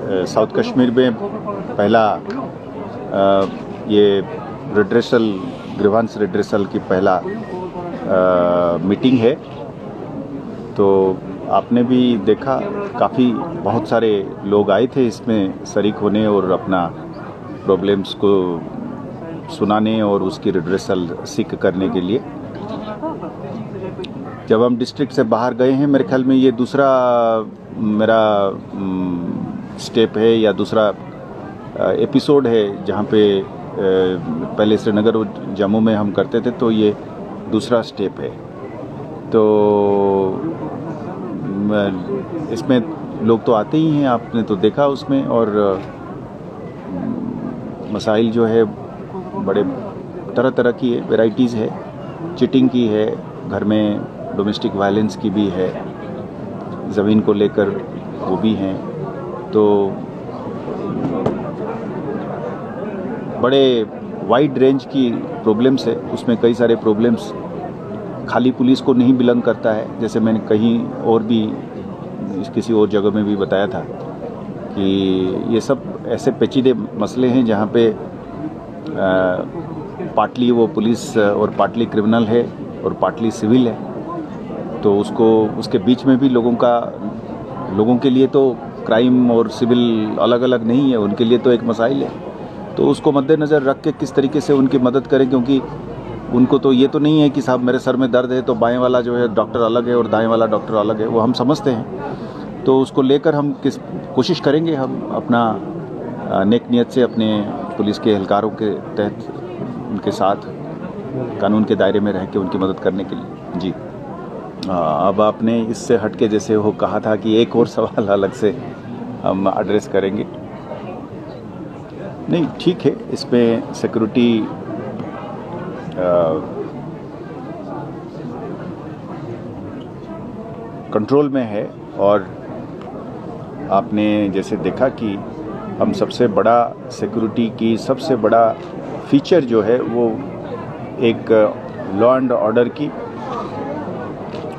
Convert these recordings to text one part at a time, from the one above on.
South Kashmir में पहला ये रिड्रेसल ग्रीवांस रिड्रेसल की पहला मीटिंग है। तो आपने भी देखा काफ़ी बहुत सारे लोग आए थे इसमें शरीक होने और अपना प्रॉब्लम्स को सुनाने और उसकी रिड्रेसल सीख करने के लिए। जब हम डिस्ट्रिक्ट से बाहर गए हैं, मेरे ख्याल में ये दूसरा मेरा स्टेप है या दूसरा एपिसोड है जहाँ पे पहले श्रीनगर और जम्मू में हम करते थे, तो ये दूसरा स्टेप है। तो इसमें लोग तो आते ही हैं, आपने तो देखा उसमें, और मसाइल जो है बड़े तरह तरह की है, वेराइटीज़ है, चिटिंग की है, घर में डोमेस्टिक वायलेंस की भी है, ज़मीन को लेकर वो भी हैं। तो बड़े वाइड रेंज की प्रॉब्लम्स है, उसमें कई सारे प्रॉब्लम्स खाली पुलिस को नहीं बिलोंग करता है। जैसे मैंने कहीं और भी किसी और जगह में भी बताया था कि ये सब ऐसे पेचीदे मसले हैं जहाँ पे पार्टली वो पुलिस और पार्टली क्रिमिनल है और पार्टली सिविल है। तो उसके बीच में भी लोगों के लिए तो क्राइम और सिविल अलग अलग नहीं है, उनके लिए तो एक मसाइल है। तो उसको मद्देनज़र रख के किस तरीके से उनकी मदद करें, क्योंकि उनको तो ये तो नहीं है कि साहब मेरे सर में दर्द है तो बाएं वाला जो है डॉक्टर अलग है और दाएं वाला डॉक्टर अलग है, वो हम समझते हैं। तो उसको लेकर हम कोशिश करेंगे, हम अपना नेक नियत से अपने पुलिस के एहलकारों के तहत उनके साथ कानून के दायरे में रह के उनकी मदद करने के लिए। जी अब आपने इससे हट के जैसे वो कहा था कि एक और सवाल अलग से हम एड्रेस करेंगे। नहीं, ठीक है, इसमें सिक्योरिटी कंट्रोल में है। और आपने जैसे देखा कि हम सबसे बड़ा सिक्योरिटी की सबसे बड़ा फीचर जो है वो एक लॉ एंड ऑर्डर की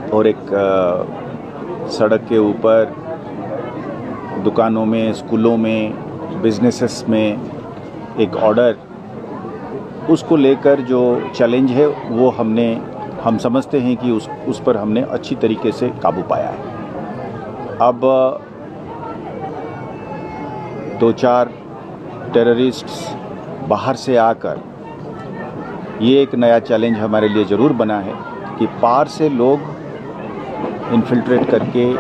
और एक सड़क के ऊपर, दुकानों में, स्कूलों में, बिजनेसेस में एक ऑर्डर, उसको लेकर जो चैलेंज है वो हम समझते हैं कि उस पर हमने अच्छी तरीके से काबू पाया है। अब 2-4 टेररिस्ट्स बाहर से आकर, ये एक नया चैलेंज हमारे लिए ज़रूर बना है कि पार से लोग इन्फिल्ट्रेट करके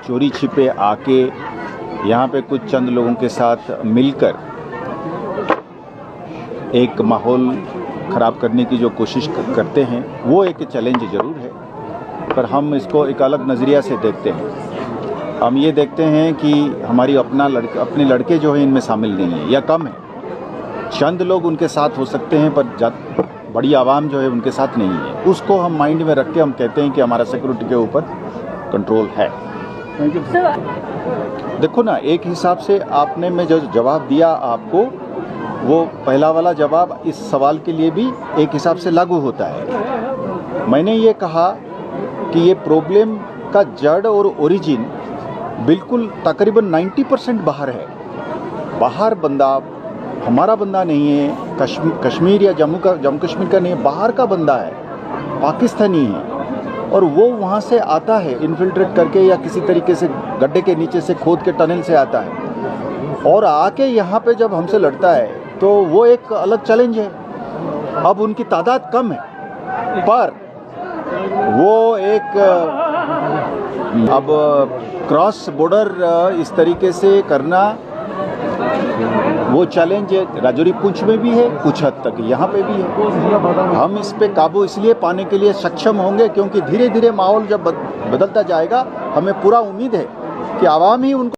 चोरी छिपे आके यहाँ पे कुछ चंद लोगों के साथ मिलकर एक माहौल ख़राब करने की जो कोशिश करते हैं, वो एक चैलेंज ज़रूर है। पर हम इसको एक अलग नज़रिया से देखते हैं। हम ये देखते हैं कि हमारी अपने लड़के जो हैं इनमें शामिल नहीं है या कम है। चंद लोग उनके साथ हो सकते हैं पर बड़ी आवाम जो है उनके साथ नहीं है। उसको हम माइंड में रख के हम कहते हैं कि हमारा सिक्योरिटी के ऊपर कंट्रोल है। देखो ना, एक हिसाब से आपने मैं जो जवाब दिया आपको, वो पहला वाला जवाब इस सवाल के लिए भी एक हिसाब से लागू होता है। मैंने ये कहा कि ये प्रॉब्लम का जड़ और ओरिजिन बिल्कुल तकरीबन 90% बाहर है। बाहर बंदा हमारा बंदा नहीं है, कश्मीर या जम्मू कश्मीर का नहीं है, बाहर का बंदा है, पाकिस्तानी है, और वो वहाँ से आता है इन्फिल्ट्रेट करके या किसी तरीके से गड्ढे के नीचे से खोद के टनल से आता है और आके यहाँ पे जब हमसे लड़ता है, तो वो एक अलग चैलेंज है। अब उनकी तादाद कम है, पर वो एक अब क्रॉस बॉर्डर इस तरीके से करना, वो चैलेंज राजौरी पुंछ में भी है, कुछ हद तक यहाँ पे भी है। हम इस पे काबू इसलिए पाने के लिए सक्षम होंगे क्योंकि धीरे धीरे माहौल जब बदलता जाएगा, हमें पूरा उम्मीद है कि आवाम ही उनको